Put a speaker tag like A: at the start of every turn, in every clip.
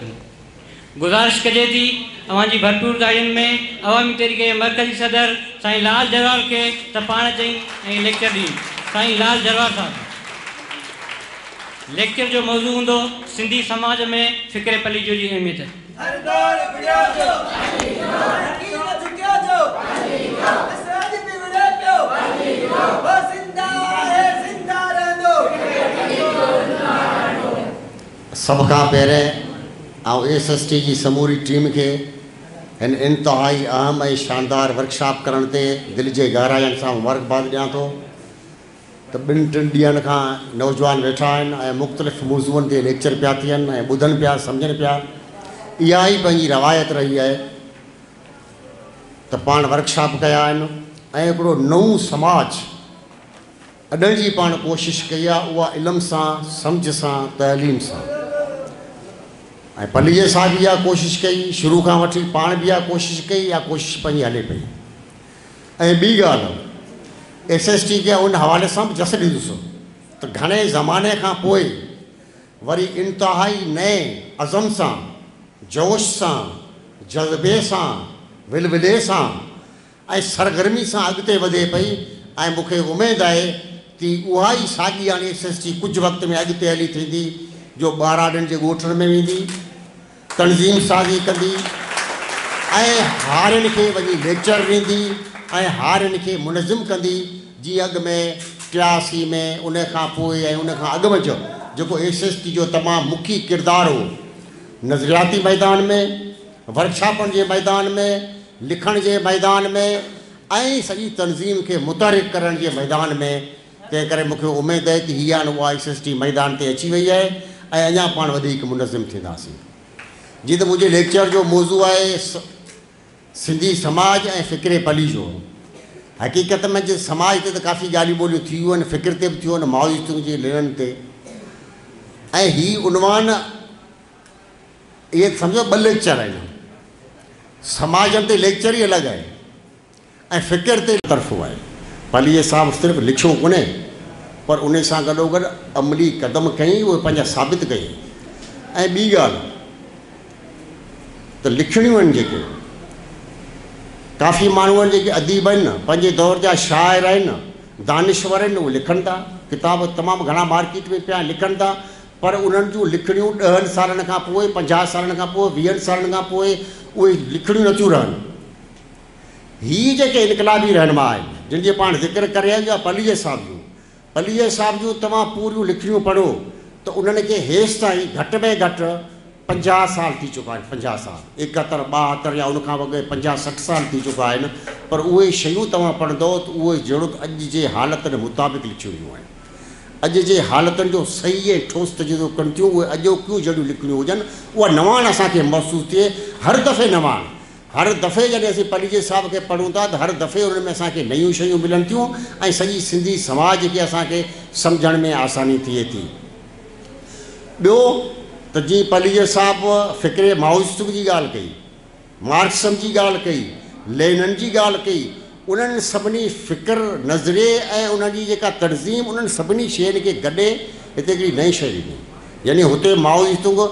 A: कनि। गुज़ारिश कजे थी अवांजी भरपूर गायन में अवामी तहरीके मरकज़ी सदर साईं लाल जरवार के त पाण चई ऐं लेक्चर ॾींहुं। साईं लाल जरवार साहब, लेक्चर जो मौजू होंदो सिंधी समाज में फ़िक्र पलीजो जी अहमियत।
B: सब खां पहिरें SST जी समूरी टीम के इन इंतहाई अहम ऐं शानदार वर्कशॉप करण ते दिल जे गहराइनि सां मुबारकबाद ॾियां थो। त ॿिनि टिनि ॾींहंनि खां नौजवान वेठा आहिनि ऐं मुख़्तलिफ़ मौज़ूअनि ते लेक्चर पिया थियनि ऐं ॿुधनि पिया, सम्झनि पिया। इहा ई पंहिंजी रवायत रही आहे त पाण वर्कशॉप कया आहिनि ऐं हिकिड़ो नओं समाज अॾण जी पाण कोशिशि कई आहे, उहा इल्म सां, सम्झ सां, तइलीम सां। ऐं पलीअ सां बि इहा कोशिशि कई, शुरू खां वठी पाण बि इहा कोशिशि कई, इहा कोशिशि पंहिंजी हले पई। ऐं ॿी ॻाल्हि SST खे उन हवाले सां बि जस ॾींदुसि त घणे ज़माने खां पोइ वरी इंतिहाई नए अज़म सां, जोश सां, जज़्बे सां, विलविले सां ऐं सरगर्मी सां अॻिते वधे पई। ऐं मूंखे उमेद आहे कि उहा ई साॻी हाणे SST कुझु वक़्त में अॻिते हली थींदी, जो ॿाराड़नि जे ॻोठनि में वेंदी, तनज़ीम साज़ी कंदी ऐं हारियुनि खे वञी लेक्चर ॾींदी ऐं हारियुनि खे मुनज़िम कंदी। जीअं अॻु में 83 में, उन खां पोइ ऐं उन खां अॻु में जेको SST जो तमामु मुखी किरदारु हो, नज़रियाती मैदान में, वर्कशॉपनि जे मैदान में, लिखण जे मैदान में ऐं सॼी तनज़ीम खे मुतहरिक करण जे मैदान में। तंहिं करे मूंखे उमेद आहे कि हीअ हाणे उहा SST मैदान ते अची वई आहे ऐं अञा पाण वधीक मुनज़िम थींदासीं। जीअं त मुंहिंजे लेक्चर जो मौज़ू आहे सिंधी समाज ऐं फ़िक्र पलीजो। हक़ीक़त में जे समाज ते त काफ़ी ॻाल्हियूं ॿोलियूं थियूं आहिनि, फ़िक्र ते बि थियूं आहिनि, माओइस्टुनि जे लेणनि ते। ऐं हीअ उनवान इहे सम्झो ॿ लेक्चर आहिनि। समाजनि ते लेक्चर ई अलॻि आहे ऐं फ़िक्र ते तरफ़ो आहे। पलीअ साहिबु सिर्फ़ु लिखियो कोन्हे, पर उन सां गॾोगॾु अमली क़दम कई, उहे पंहिंजा साबित कई। ऐं ॿी ॻाल्हि त लिखणियूं आहिनि जेके काफ़ी माण्हू आहिनि जेके अदीब आहिनि, पंहिंजे दौर जा शाइर आहिनि, दानिश्वर आहिनि, उहे लिखनि था, किताब तमामु घणा मार्केट में पिया लिखनि था। पर उन्हनि जूं लिखणियूं 10 सालनि खां पोइ, 50 सालनि खां पोइ, 20 सालनि खां पोइ उहे लिखणियूं नथियूं रहनि। हीअ जेके इनकलाबी रहनुमा आहिनि, जिन जे पाण ज़िक्र करे आहियूं, पलीअ साहिब जूं तव्हां पूरियूं लिखणियूं पढ़ो त उन्हनि खे हेसि ताईं घटि में घटि 50 साल थी चुका आहिनि। 50 साल, 71, 72 या उनखां वग़ैरह 50-60 साल थी चुका आहिनि। पर उहे शयूं तव्हां पढ़ंदो त उहे जहिड़ो अॼु जे हालतुनि मुताबिक़ लिखियूं हुयूं आहिनि। अॼु जे हालतुनि जो सही ऐं ठोस तजुर्बो कनि थियूं। उहे अॼोकियूं जहिड़ियूं लिखणियूं हुजनि, उहा नवान असांखे महसूसु थिए, हर दफ़े नवान। हर दफ़े जॾहिं असीं पलीअ साहिब खे पढ़ूं था त हर दफ़े उन में असांखे नयूं शयूं मिलनि थियूं ऐं सॼी सिंधी समाज खे असांखे सम्झण में आसानी थिए थी। ॿियो त जीअं पलीअ साहिबु फ़िक्रे माओइस्ट जी ॻाल्हि कई, मार्क्सम जी ॻाल्हि कई, लेनिन जी ॻाल्हि कई, उन्हनि सभिनी फ़िक्र, नज़रिए ऐं उन्हनि जी जेका तनज़ीम, उन्हनि सभिनी शयुनि खे गॾे हिते हिकिड़ी नई शइ ॾिनी। यानी हुते माओइस्टूं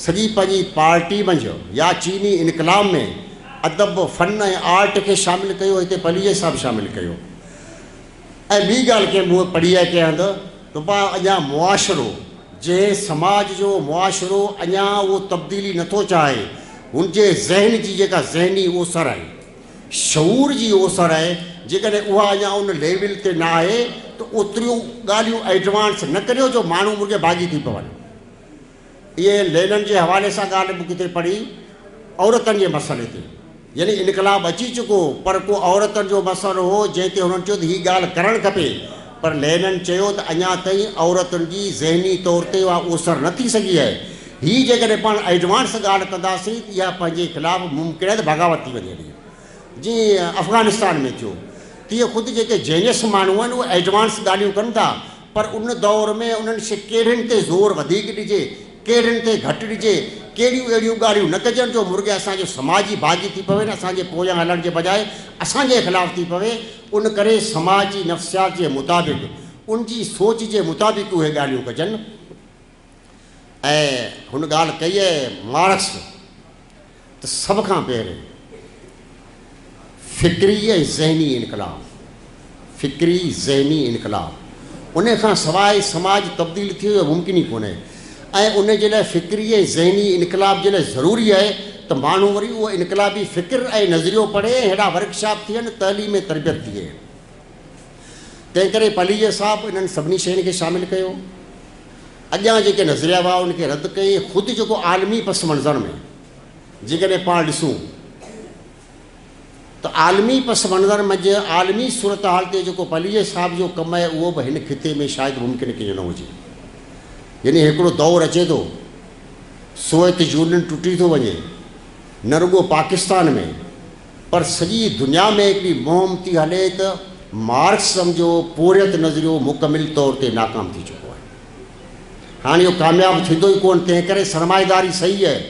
B: सॼी पंहिंजी पार्टी मंझि या चीनी इनकलाब में अदब, फ़न ऐं आर्ट खे शामिलु कयो, हिते पलीअ साहिबु शामिलु कयो। ऐं ॿी ॻाल्हि कंहिं मूं पढ़ी आहे कंहिं हंधि त पा अञा मुआशिरो, जंहिं समाज जो मुआशिरो अञा उहो तब्दीली नथो चाहे, हुनजे ज़हन जी जेका ज़हनी ओसर आहे, शऊर जी ओसर आहे, जेकॾहिं उहा अञा उन लेवल ते न आहे त ओतिरियूं ॻाल्हियूं एडवांस न करियो जो माण्हू मुर्गे भाॻी थी पवनि। इहे लेनिन जे हवाले सां ॻाल्हि मूं किथे पढ़ी, औरतनि जे मसइले ते। यानी इनकलाब अची चुको, पर को औरतनि जो मसइलो हो जंहिं ते हुननि चयो त हीअ ॻाल्हि करणु खपे। पर लेनिन चयो त अञा ताईं औरतुनि जी ज़हनी तौर ते उहा ओसर न थी सघी आहे। हीअ जेकॾहिं पाण एडवांस ॻाल्हि कंदासीं त इहा पंहिंजे ख़िलाफ़ु मुमकिन आहे त बग़ावत थी वञे। जीअं अफ़गानिस्तान में थियो, तीअं ख़ुदि जेके जेनियस माण्हू आहिनि उहे एडवांस ॻाल्हियूं कनि था, पर उन दौर में उन्हनि कहिड़ियुनि ते ज़ोर वधीक ॾिजे, कहिड़ियुनि ते घटि ॾिजे, कहिड़ियूं अहिड़ियूं ॻाल्हियूं न कजनि जो मुर्गे असांजो समाजी भाॼी थी पवे न, असांजे पोयां हलण जे बजाए असांजे ख़िलाफ़ु थी पवे। उन करे समाजी नफ़्सियात जे मुताबिक़, उनजी सोच जे मुताबिक़ उहे ॻाल्हियूं कजनि। ऐं हुन ॻाल्हि कई आहे मार्क्स त सभ खां पहिरियों फ़िक्री ऐं ज़हनी इनकलाब, फ़िक्री ज़हनी इनकलाब, उन खां सवाइ समाज तब्दील थी वियो मुमकिन ई कोन्हे। ऐं उन जे लाइ फ़िक्री ऐं ज़हनी इनकलाब जे लाइ ज़रूरी आहे त माण्हू वरी उहो इनकलाबी फ़िक्र ऐं नज़रियो पढ़े, हेॾा वर्कशॉप थियनि, तइलीम में तरबियत थिए। तंहिं करे पलीअ साहिबु इन्हनि सभिनी शयुनि खे शामिलु कयो, अॻियां जेके नज़रिया हुआ उनखे रद्द कई। ख़ुदि जेको आलमी पस मंज़र में जेकॾहिं पाण ॾिसूं त आलमी पस मंज़र मंझि आलमी सूरत हाल ते जेको पलीअ साहिब जो कमु आहे उहो बि हिन खिते में शायदि मुमकिन कंहिंजो न हुजे। यानी हिकिड़ो दौरु अचे थो, सोवियत यूनियन टुटी थो वञे, न रुॻो पाकिस्तान में पर सॼी दुनिया में हिकिड़ी मुहिम थी हले त मार्क्सम जो पोरियत नज़रियो मुकमिल तौर ते नाकाम थी चुको आहे। हाणे इहो कामयाबु थींदो ई कोन। तंहिं करे सरमाएदारी सही आहे,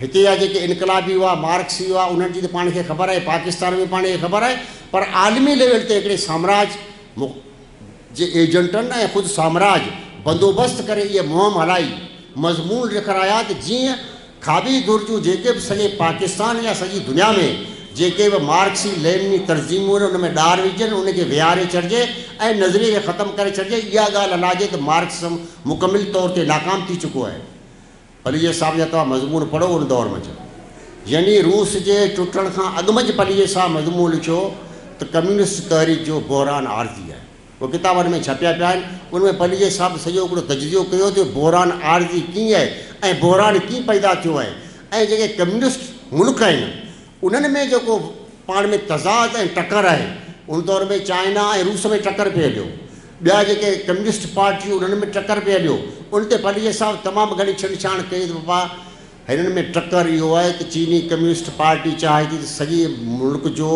B: हिते जा जेके इनकलाबी हुआ, मार्क्सी हुआ, उन्हनि जी त पाण खे ख़बर आहे, पाकिस्तान में पाण खे ख़बर आहे, पर आलमी लेवल ते हिकिड़े साम्राज्य जे एजेंटनि ऐं ख़ुदि साम्राज्य बंदोबस्त करे इहा मुहिम हलाई, मज़मून लिखाया त जीअं खाबी दुर्जूं जेके बि सॼे पाकिस्तान या सॼी दुनिया में जेके बि मार्क्सी लेनिनी तर्जीमूं आहिनि उन में ॾार विझनि, उनखे विहारे छॾिजे ऐं नज़रिये खे ख़तमु करे छॾिजे। इहा ॻाल्हि हलाइजे त मार्क्सम मुकमिल तौर ते नाकाम थी चुको आहे। पलीअ साहिब जा तव्हां मज़मून पढ़ो उन दौर में, यानी रूस जे टुटण खां अॻु मंझि पलीअ साहिब मज़मून लिखियो त कम्यूनिस्ट तहरीक जो बहरान आरज़ी आहे। उहे किताबनि में छपिया पिया आहिनि। उनमें पलीअ साहिब सॼो हिकिड़ो तजज़ियो कयो त बहरान आरज़ी कीअं आहे ऐं बहरान कीअं पैदा थियो आहे, ऐं जेके कम्यूनिस्ट मुल्क आहिनि उन्हनि में जेको पाण में तज़ाद ऐं टकर आहे, उन दौर में चाइना ऐं रूस में टकर पिए हलियो, ॿिया जेके कम्यूनिस्ट पार्टियूं उन्हनि में टकर पिए हलियो। उन ते पलीअ साहिब तमामु घणी छेड़छाड़ कई त बाबा हिननि में टकर इहो आहे त चीनी कम्यूनिस्ट पार्टी चाहे थी त सॼे मुल्क जो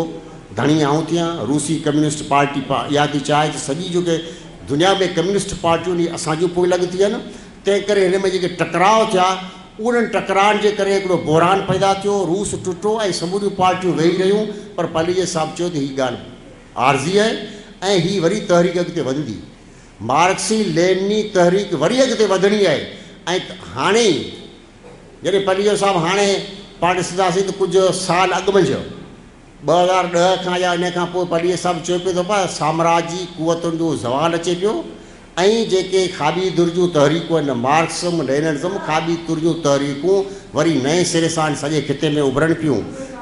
B: धणी आऊं थियां, रूसी कम्यूनिस्ट पार्टी इहा थी चाहे त सॼी जेके दुनिया में कम्यूनिस्ट पार्टियूं असांजूं पोइ लॻ थियनि। तंहिं करे हिन में जेके टकराव थिया उन्हनि टकराइण जे करे हिकिड़ो बहरान पैदा थियो, रूस टुटो ऐं समूरियूं पार्टियूं वेही रहियूं। पर पलीअ साहिब चयो त हीअ ॻाल्हि आरज़ी आहे ऐं हीअ वरी तहरीक अॻिते वधंदी, मार्क्सी लेनिनी तहरीक वरी अॻिते वधणी आहे। ऐं हाणे जॾहिं पलीअ साहिब हाणे पाण ॾिसंदासीं त कुझु साल अॻु मंझि 2010 खां या इन खां पोइ पलीअ साहिब चयो पियो त साम्राजी कुवतुनि जो ज़वाल अचे पियो ऐं जेके खाबी दुर्जूं तहरीकूं आहिनि, मार्क्सम लेनिनिज़म खाबी दुर्जूं तहरीकूं वरी नए सिरे सां सॼे खिते में उभरनि पियूं,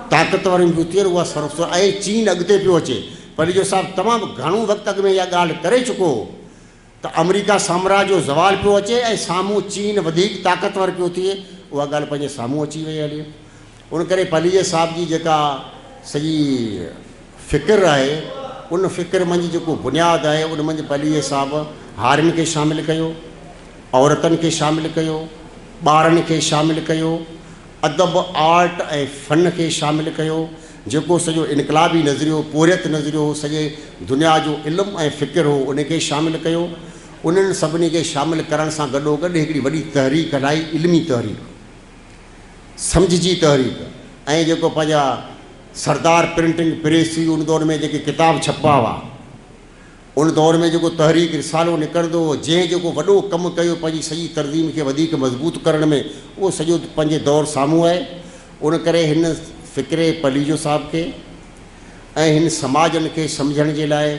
B: ताक़तवरियूं पियूं थियनि, उहा सरफ़ ऐं चीन अॻिते पियो अचे। पलीअ साहिब तमामु घणो वक़्तु अॻु में इहा ॻाल्हि करे चुको त अमेरिका साम्राज्य जो ज़वाल पियो अचे ऐं साम्हूं चीन वधीक ताक़तवर पियो थिए। उहा ॻाल्हि पंहिंजे साम्हूं अची वई हली। उन करे पलीअ साहिब जी जेका सॼी फ़िक्र आहे उन फ़िक्र मंझि जेको बुनियादु आहे उन मंझि पलीअ साहिबु हारियुनि खे शामिलु कयो, औरतुनि खे शामिलु कयो, ॿारनि खे शामिलु कयो, अदब आर्ट ऐं फ़न खे शामिलु कयो, जेको सॼो इनकलाबी नज़रियो पोरियत नज़रियो सॼे दुनिया जो इल्मु ऐं फ़िक्र हो उनखे शामिलु कयो। उन्हनि सभिनी खे शामिलु करण सां गॾोगॾु हिकिड़ी वॾी तहरीक हलाई, इल्मी तहरीक, सम्झ जी तहरीक। ऐं जेको पंहिंजा सरदार प्रिंटिंग प्रेस हुई उन दौर में जेके किताब छपा हुआ, उन दौर में जेको तहरीक रिसालो निकिरंदो हो, जंहिं जेको वॾो कमु कयो पंहिंजी सॼी तर्ज़ीम खे वधीक मज़बूत करण में, उहो सॼो पंहिंजे दौर साम्हूं आहे। उन करे हिन फ़िक्रे पलीजो साहिब खे ऐं हिन समाजनि खे सम्झण जे लाइ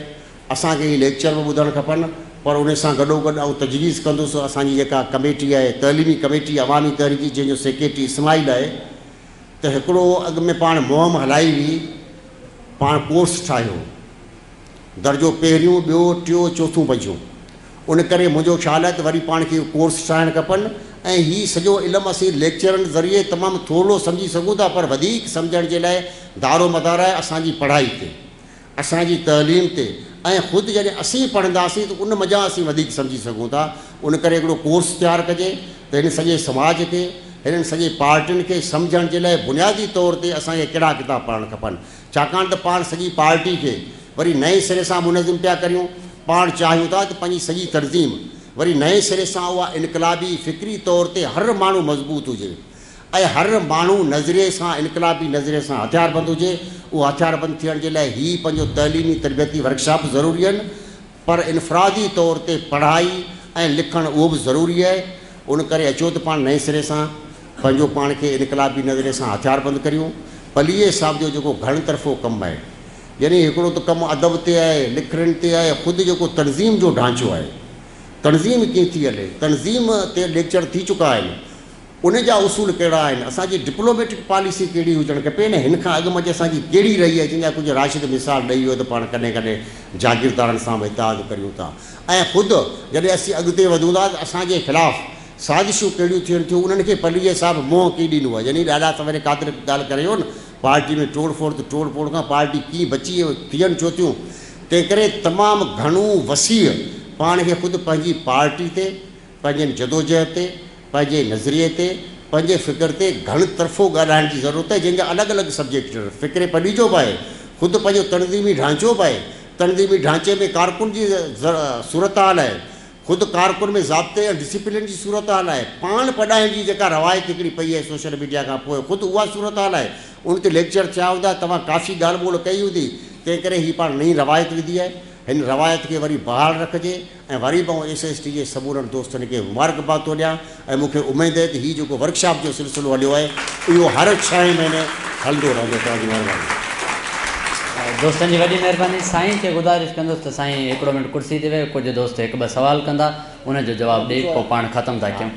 B: असांखे हीअ लेक्चर बि ॿुधणु खपनि, पर उन सां गॾोगॾु ऐं तजवीज़ कंदुसि असांजी जेका कमेटी आहे तइलीमी कमेटी अवामी तहरीकी जंहिंजो सेक्रेटरी इस्माइल आहे, त हिकिड़ो अॻु में पाण मुहिम हलाई हुई, पाण कोर्स ठाहियो, दर्जो पहिरियों ॿियो टियों चोथों पंजो। उन करे मुंहिंजो ख़्यालु आहे त वरी पाण खे कोर्स ठाहिणु खपनि ऐं हीउ सॼो इल्मु असीं लेक्चरनि ज़रिए तमामु थोरो सम्झी सघूं था, पर वधीक सम्झण जे लाइ दारो मदार आहे असांजी पढ़ाई ते, असांजी तइलीम ते। ऐं ख़ुदि जॾहिं असीं पढ़ंदासीं त उन मज़ा असीं वधीक सम्झी सघूं था। उन करे हिकिड़ो कोर्स तयारु कजे त हिन सॼे समाज खे, हिननि सॼे पार्टियुनि खे सम्झण जे लाइ बुनियादी तौर ते असांखे कहिड़ा किताब पढ़णु खपनि। छाकाणि त पाण सॼी पार्टी खे वरी नए सिरे सां मुनज़िम पिया करियूं, पाण चाहियूं था त पंहिंजी सॼी तर्ज़ीम वरी नए सिरे सां उहा इनकलाबी फ़िक्री तौर ते हर माण्हू मज़बूत हुजे ऐं हर माण्हू नज़रिए सां इनकलाबी नज़रिए सां हथियारबंद हुजे। उहो हथियारबंद थियण जे लाइ हीअ पंहिंजो तइलीमी तरबियती वर्कशॉप ज़रूरी आहिनि, पर इनफ़रादी तौर ते पढ़ाई ऐं लिखणु उहो बि ज़रूरी आहे। उन करे अचो त पाण नए सिरे सां पंहिंजो पाण खे इनकलाबी नज़रिए सां हथियारबंदि करियूं। पलीअ साहब जो जेको घण तरफ़ो कमु आहे, यानी हिकिड़ो त कमु अदब ते आहे, लिखण ते आहे, ख़ुदि जेको तनज़ीम जो ढांचो आहे, तनज़ीम कीअं थी हले, तनज़ीम ते लेक्चर थी चुका आहिनि, उन जा उसूल कहिड़ा आहिनि, असांजी डिप्लोमेटिक पॉलिसी कहिड़ी हुजणु खपे न, हिन खां अॻु में असांजी कहिड़ी रही आहे, जंहिंजा कुझु राशिद मिसाल ॾेई वियो त पाण कॾहिं कॾहिं जागीरदारनि सां इतिहाद करियूं था। ऐं ख़ुदि जॾहिं असीं अॻिते वधूं था त असांजे ख़िलाफ़ु साज़िशूं कहिड़ियूं थियनि थियूं, उन्हनि खे पलीअ साहिबु मोह कीअं ॾींदो आहे। यानी ॾाढा सवेरे क़ादिर ॻाल्हि करे वियो न, पार्टी में तोड़ फोड़ त तोड़ फोड़ खां पार्टी कीअं बची थियनि छो थियूं, तंहिं करे तमामु घणो वसीअ पाण खे ख़ुदि पंहिंजी पार्टी ते, पंहिंजे जदोजहद ते, पंहिंजे नज़रिए ते, पंहिंजे फ़िक्र ते घण तरफ़ो ॻाल्हाइण जी ज़रूरत आहे, जंहिंजा अलॻि अलॻि सब्जेक्ट फ़िक्रे पढ़ी जो बि आहे, ख़ुदि पंहिंजो तनज़ीमी ढांचो बि आहे, तनज़ीमी ढांचे में कारकुन जी सूरत हाल आहे, ख़ुदि कारकुन में ज़ाब्ते ऐं डिसिप्लिन जी सूरत हाल आहे, पाण पढ़ाइण जी जेका रवायत हिकिड़ी पई आहे सोशल मीडिया खां पोइ ख़ुदि उहा सूरत हाल आहे। उन ते लेक्चर थिया हूंदा, तव्हां काफ़ी ॻाल्हि ॿोल कई हूंदी, तंहिं करे हीअ पाण नई रवायत विधी आहे। हिन रवायत खे वरी बहाल रखिजे ऐं वरी मां SST जे समूरनि दोस्तनि खे मुबारकबाद थो ॾियां ऐं मूंखे उमेदु आहे त हीउ जेको वर्कशॉप जो सिलसिलो हलियो आहे इहो हर 6 महीने हलंदो रहंदो। तव्हांजी महिरबानी।
A: दोस्तनि जी वॾी महिरबानी। साईं खे गुज़ारिश कंदुसि त साईं हिकिड़ो मिंट कुर्सी ते वेह, कुझु दोस्त हिकु ॿ सवाल कंदा, उनजो जवाबु ॾेई पोइ पाण ख़तमु था कयूं।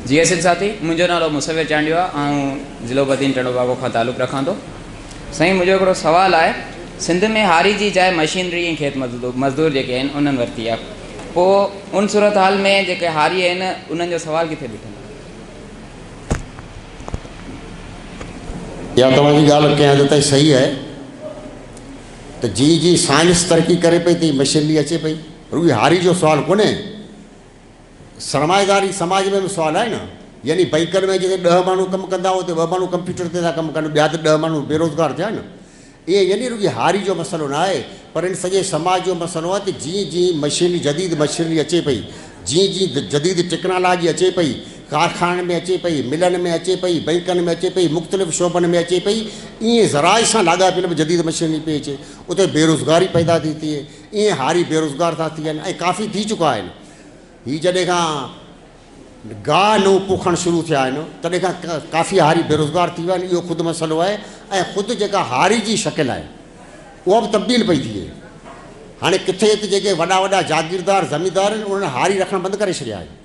C: जी एसिल साथी, मुंहिंजो नालो मुसविर चांडियो आहे ऐं ज़िलो बदीन टंडोबागो खां तालुक़ु रखां थो। साईं मुंहिंजो हिकिड़ो सुवालु आहे, सिंध में हारी जी जाइ मशीनरी ऐं खेत मज़दूर जेके आहिनि उन्हनि वरिती आहे, पोइ उन सूरत हाल में जेके हारी आहिनि उन्हनि जो सुवालु किथे बीठल आहे?
B: या तव्हांजी ॻाल्हि कंहिं हद ताईं सही आहे त जी साइंस तरक़ी करे पई त मशीनरी अचे पई, रुॻी हारी जो सुवालु कोन्हे, सरमाएदारी समाज में बि सुवालु आहे न। यानी बैंकनि में जिते 10 माण्हू कमु कंदा हुते 2 माण्हू कंप्यूटर ते था कमु कनि, ॿिया त 10 माण्हू बेरोज़गार थिया न। ईअं यानी रुॻी हारी जो मसइलो न आहे, पर इन सॼे समाज जो मसइलो आहे त जीअं मशीनरी जदीद मशीनरी अचे पई, जीअं जदीद टेक्नोलॉजी अचे पई, कारखाननि में अचे पई, मिलनि में अचे पई, बैंकनि में अचे पई, मुख़्तलिफ़ शोबनि में अचे पई, ईअं ज़राए सां लाॻापियल बि जदीद मशीनरी पई अचे, उते बेरोज़गारी पैदा थी थिए, ईअं हारी बेरोज़गार था थी वञनि ऐं काफ़ी थी चुका आहिनि। हीअ जॾहिं खां गाह नूं पोखणु शुरू थिया आहिनि तॾहिं खां काफ़ी हारी बेरोज़गार थी विया आहिनि, इहो ख़ुदि मसइलो आहे। ऐं ख़ुदि जेका हारी जी शकिल आहे उहा बि तब्दील पई थिए। हाणे किथे त जेके वॾा वॾा जागीरदार ज़मींदार आहिनि उन्हनि हारी रखणु बंदि करे छॾिया आहिनि,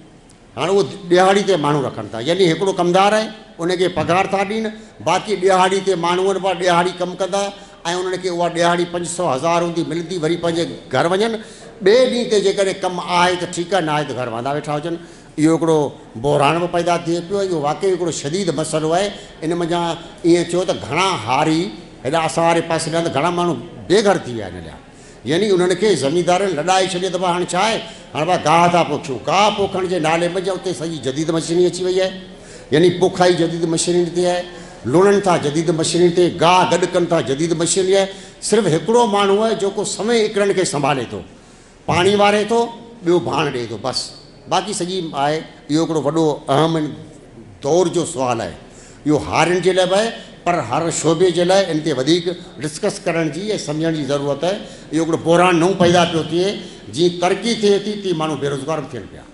B: हाणे उहो ॾिहाड़ी ते माण्हू रखनि था। यानी हिकिड़ो कमदार आहे उनखे पघार था ॾियनि, बाक़ी ॾिहाड़ी ते माण्हू आहिनि पाण ॾिहाड़ी कमु कंदा ऐं उन्हनि खे उहा ॾिहाड़ी 500-1000 हूंदी मिलंदी, वरी पंहिंजे घर वञनि, ॿिए ॾींहं ते जेकॾहिं कमु आहे त ठीकु आहे, न आहे त घर वांदा वेठा हुजनि। इहो हिकिड़ो बहिराण बि पैदा थिए पियो, इहो वाक़ई हिकिड़ो शदीद मसइलो आहे। इन मञा ईअं थियो त घणा हारी हेॾा असां वारे पासे न त घणा माण्हू बेघर थी विया आहिनि हलिया, यानी उन्हनि खे ज़मींदारनि लॾाए छॾे त हाणे छा आहे, हाणे पाण गाह था पोखियूं, गाह पोखण जे नाले में उते सॼी जदीद मशीनरी अची वई आहे, यानी पोखाई जदीद मशीनरी ते आहे, लुणनि था जदीद मशीनरी ते, गाह गॾु कनि था जदीद मशीनरी आहे। सिर्फ़ु हिकिड़ो माण्हू आहे जेको समय इकड़नि खे संभाले थो, पाणी वारे थो, ॿियो भाण ॾिए थो, बसि, बाक़ी सॼी आहे। इहो हिकिड़ो वॾो अहम दौर जो सुवालु आहे, इहो हारियुनि जे लाइ बि आहे, पर हर शोबे जे लाइ इन ते वधीक डिस्कस करण जी ऐं सम्झण जी ज़रूरत आहे। इहो हिकिड़ो बहिराण नओं पैदा पियो थिए, जीअं तरक़ी थिए थी तीअं माण्हू बेरोज़गार बि थियनि पिया।